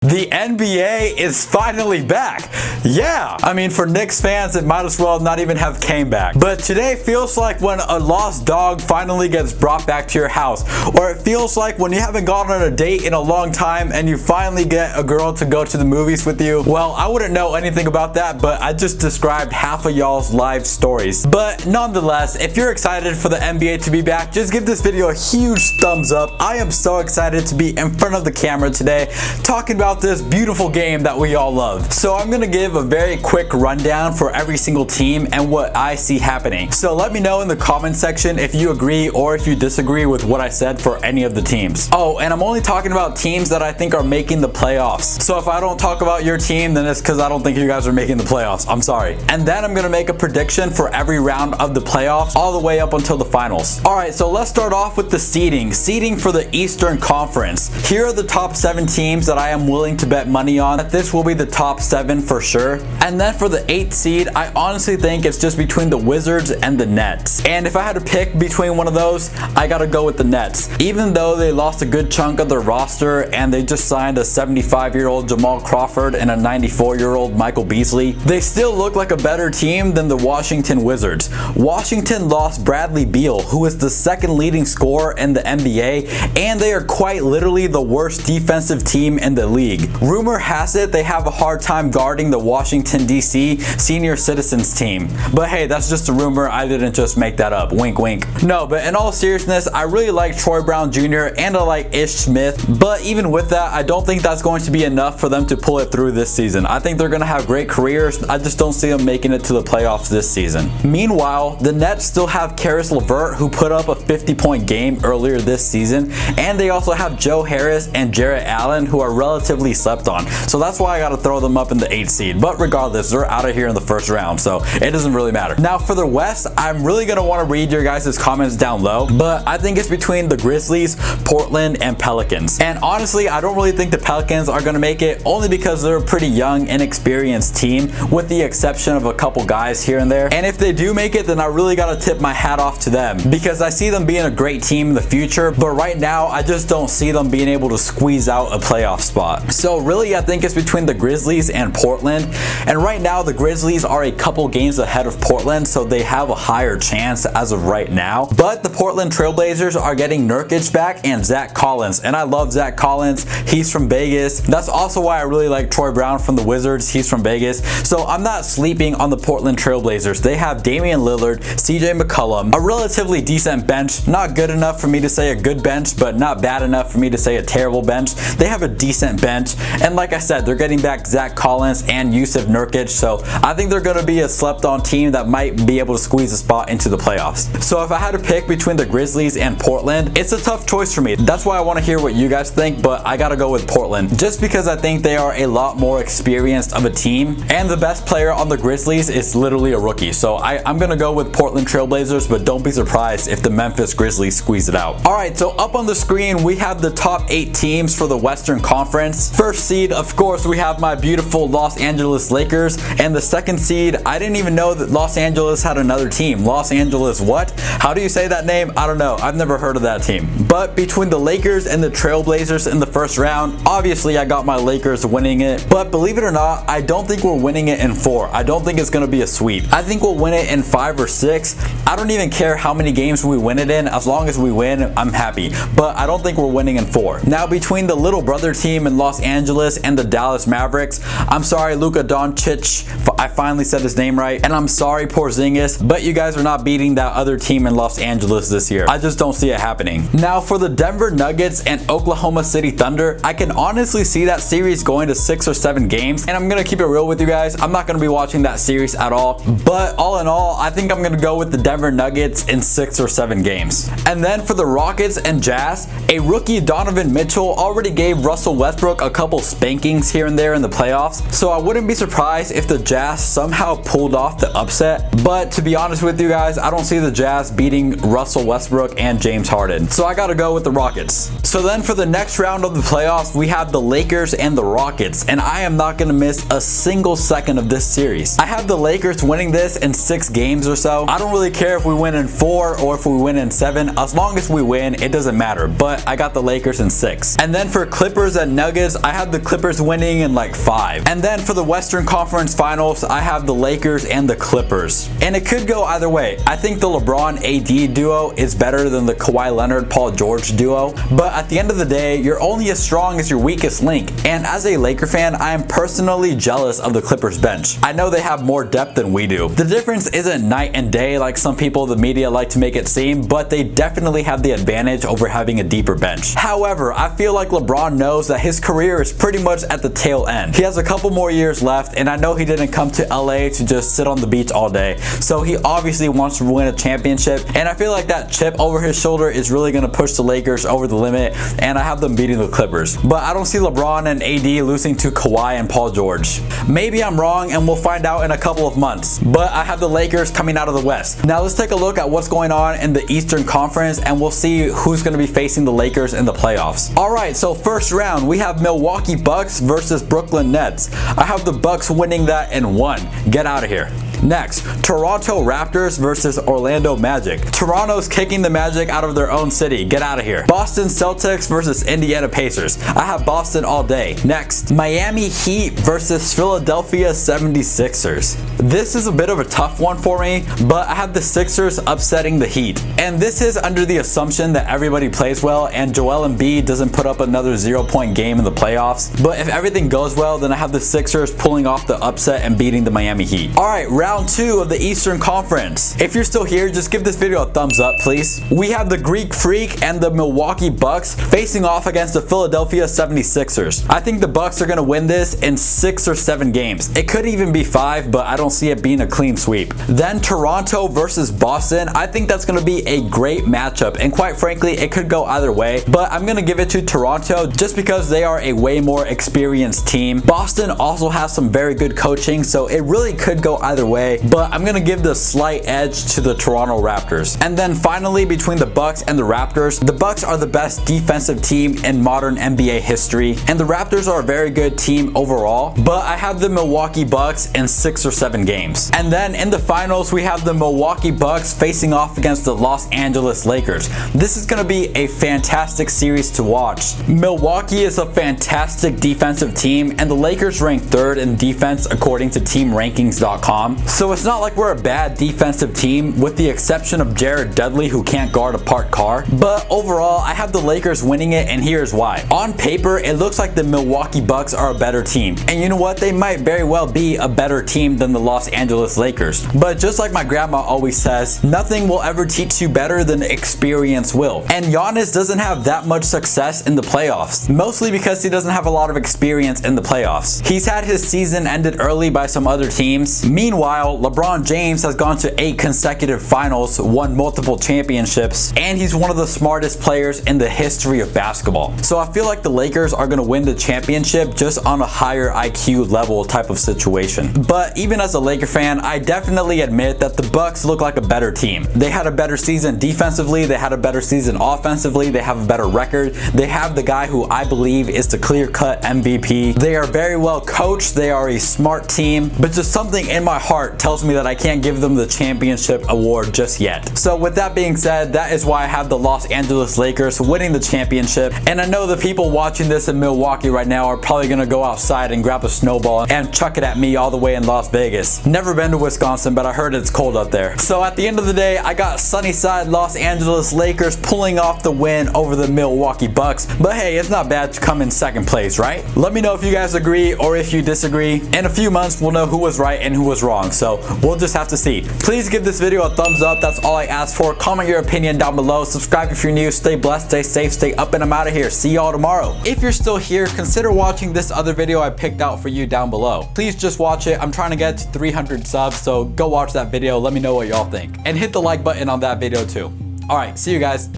The NBA is finally back. Yeah, I mean, for Knicks fans, it might as well not even have came back. But today feels like when a lost dog finally gets brought back to your house. Or it feels like when you haven't gone on a date in a long time and you finally get a girl to go to the movies with you. Well, I wouldn't know anything about that, but I just described half of y'all's live stories. But nonetheless, if you're excited for the NBA to be back, just give this video a huge thumbs up. I am so excited to be in front of the camera today talking about this beautiful game that we all love. So I'm gonna give a very quick rundown for every single team and what I see happening. So let me know in the comment section if you agree or if you disagree with what I said for any of the teams. Oh, and I'm only talking about teams that I think are making the playoffs. So if I don't talk about your team, then it's because I don't think you guys are making the playoffs. I'm sorry. And then I'm gonna make a prediction for every round of the playoffs all the way up until the finals. All right, so let's start off with the seeding. Seeding for the Eastern Conference. Here are the top 7 teams that I am willing to bet money on that this will be the top 7 for sure. And then for the 8th seed, I honestly think it's just between the Wizards and the Nets. And if I had to pick between one of those, I gotta go with the Nets. Even though they lost a good chunk of their roster and they just signed a 75-year-old Jamal Crawford and a 94-year-old Michael Beasley, they still look like a better team than the Washington Wizards. Washington lost Bradley Beal, who is the 2nd leading scorer in the NBA, and they are quite literally the worst defensive team in the league. Rumor has it they have a hard time guarding the Washington DC senior citizens team. But hey, that's just a rumor. I didn't just make that up. Wink, wink. No, but in all seriousness, I really like Troy Brown Jr. and I like Ish Smith. But even with that, I don't think that's going to be enough for them to pull it through this season. I think they're going to have great careers. I just don't see them making it to the playoffs this season. Meanwhile, the Nets still have Karis LeVert, who put up a 50-point game earlier this season. And they also have Joe Harris and Jarrett Allen, who are relatively slept on. So that's why I got to throw them up in the 8th seed. But regardless, they're out of here in the first round, so it doesn't really matter. Now for the West, I'm really going to want to read your guys' comments down low, but I think it's between the Grizzlies, Portland, and Pelicans. And honestly, I don't really think the Pelicans are going to make it, only because they're a pretty young, inexperienced team, with the exception of a couple guys here and there. And if they do make it, then I really got to tip my hat off to them, because I see them being a great team in the future, but right now, I just don't see them being able to squeeze out a playoff spot. So really, I think it's between the Grizzlies and Portland. And right now, the Grizzlies are a couple games ahead of Portland, so they have a higher chance as of right now. But the Portland Trailblazers are getting Nurkic back and Zach Collins. And I love Zach Collins. He's from Vegas. That's also why I really like Troy Brown from the Wizards. He's from Vegas. So I'm not sleeping on the Portland Trailblazers. They have Damian Lillard, CJ McCollum, a relatively decent bench. Not good enough for me to say a good bench, but not bad enough for me to say a terrible bench. They have a decent bench. And like I said, they're getting back Zach Collins and Yusuf Nurkic. So I think they're going to be a slept-on team that might be able to squeeze a spot into the playoffs. So if I had to pick between the Grizzlies and Portland, it's a tough choice for me. That's why I want to hear what you guys think, but I got to go with Portland. Just because I think they are a lot more experienced of a team, and the best player on the Grizzlies is literally a rookie. So I'm going to go with Portland Trailblazers, but don't be surprised if the Memphis Grizzlies squeeze it out. Alright, so up on the screen, we have the top 8 teams for the Western Conference. First seed, of course, we have my beautiful Los Angeles Lakers, and the 2nd seed, I didn't even know that Los Angeles had another team. Los Angeles what? How do you say that name? I don't know. I've never heard of that team. But between the Lakers and the Trailblazers in the first round, obviously I got my Lakers winning it. But believe it or not, I don't think we're winning it in 4. I don't think it's going to be a sweep. I think we'll win it in 5 or 6. I don't even care how many games we win it in. As long as we win, I'm happy. But I don't think we're winning in 4. Now between the little brother team in Los Angeles and the Dallas Mavericks, I'm sorry Luka Doncic, I finally said his name right, and I'm sorry Porzingis, but you guys are not beating that other team in Los Angeles this year. I just don't see it happening. Now for the Denver Nuggets and Oklahoma City Thunder, I can honestly see that series going to 6 or 7 games, and I'm gonna keep it real with you guys. I'm not gonna be watching that series at all, but all in all, I think I'm gonna go with the Denver Nuggets in 6 or 7 games. And then for the Rockets and Jazz, a rookie Donovan Mitchell already gave Russell Westbrook a couple spankings here and there in the playoffs, so I wouldn't be surprised if the Jazz somehow pulled off the upset. But to be honest with you guys, I don't see the Jazz beating Russell Westbrook and James Harden. So I gotta gotta go with the Rockets. So then for the next round of the playoffs, we have the Lakers and the Rockets, and I am not gonna miss a single second of this series. I have the Lakers winning this in 6 games or so. I don't really care if we win in 4 or if we win in 7. As long as we win, it doesn't matter, but I got the Lakers in 6. And then for Clippers and Nuggets, I have the Clippers winning in like 5. And then for the Western Conference Finals, I have the Lakers and the Clippers. And it could go either way. I think the LeBron AD duo is better than the Kawhi Leonard Paul George duo, but at the end of the day, you're only as strong as your weakest link. And as a Laker fan, I am personally jealous of the Clippers bench. I know they have more depth than we do. The difference isn't night and day like some people in the media like to make it seem, but they definitely have the advantage over having a deeper bench. However, I feel like LeBron knows that his career is pretty much at the tail end. He has a couple more years left, and I know he didn't come to LA to just sit on the beach all day, so he obviously wants to win a championship, and I feel like that chip over his shoulder is really going to push the Lakers over the limit, and I have them beating the Clippers. But I don't see LeBron and AD losing to Kawhi and Paul George. Maybe I'm wrong, and we'll find out in a couple of months, but I have the Lakers coming out of the West. Now let's take a look at what's going on in the Eastern Conference, and we'll see who's going to be facing the Lakers in the playoffs. Alright, so first round, we have Milwaukee Bucks versus Brooklyn Nets. I have the Bucks winning that in 1. Get out of here. Next, Toronto Raptors versus Orlando Magic. Toronto's kicking the Magic out of their own city. Get out of here. Boston Celtics versus Indiana Pacers. I have Boston all day. Next, Miami Heat versus Philadelphia 76ers. This is a bit of a tough one for me, but I have the Sixers upsetting the Heat. And this is under the assumption that everybody plays well and Joel Embiid doesn't put up another 0-point game in the playoffs. But if everything goes well, then I have the Sixers pulling off the upset and beating the Miami Heat. Alright, round 2 of the Eastern Conference. If you're still here, just give this video a thumbs up, please. We have the Greek Freak and the Milwaukee Bucks facing off against the Philadelphia 76ers. I think the Bucks are going to win this in 6 or 7 games. It could even be 5, but I don't see it being a clean sweep. Then Toronto versus Boston. I think that's going to be a great matchup, and quite frankly, it could go either way, but I'm going to give it to Toronto just because they are a way more experienced team. Boston also has some very good coaching, so it really could go either way. But I'm gonna give the slight edge to the Toronto Raptors. And then finally, between the Bucks and the Raptors, the Bucks are the best defensive team in modern NBA history, and the Raptors are a very good team overall, but I have the Milwaukee Bucks in 6 or 7 games. And then in the finals, we have the Milwaukee Bucks facing off against the Los Angeles Lakers. This is gonna be a fantastic series to watch. Milwaukee is a fantastic defensive team, and the Lakers rank 3rd in defense according to teamrankings.com. So it's not like we're a bad defensive team, with the exception of Jared Dudley, who can't guard a parked car. But overall, I have the Lakers winning it, and here's why. On paper, it looks like the Milwaukee Bucks are a better team. And you know what? They might very well be a better team than the Los Angeles Lakers. But just like my grandma always says, nothing will ever teach you better than experience will. And Giannis doesn't have that much success in the playoffs, mostly because he doesn't have a lot of experience in the playoffs. He's had his season ended early by some other teams. Meanwhile, LeBron James has gone to 8 consecutive finals, won multiple championships, and he's one of the smartest players in the history of basketball. So I feel like the Lakers are going to win the championship just on a higher IQ level type of situation. But even as a Laker fan, I definitely admit that the Bucks look like a better team. They had a better season defensively, they had a better season offensively, they have a better record, they have the guy who I believe is the clear-cut MVP. They are very well coached, they are a smart team, but just something in my heart tells me that I can't give them the championship award just yet. So with that being said, that is why I have the Los Angeles Lakers winning the championship. And I know the people watching this in Milwaukee right now are probably gonna go outside and grab a snowball and chuck it at me all the way in Las Vegas. Never been to Wisconsin, but I heard it's cold up there. So at the end of the day, I got Sunnyside Los Angeles Lakers pulling off the win over the Milwaukee Bucks. But hey, it's not bad to come in 2nd place, right? Let me know if you guys agree or if you disagree. In a few months, we'll know who was right and who was wrong. So we'll just have to see. Please give this video a thumbs up. That's all I ask for. Comment your opinion down below. Subscribe if you're new. Stay blessed, stay safe, stay up, and I'm out of here. See y'all tomorrow. If you're still here, consider watching this other video I picked out for you down below. Please just watch it. I'm trying to get to 300 subs, so go watch that video. Let me know what y'all think. And hit the like button on that video too. All right, see you guys.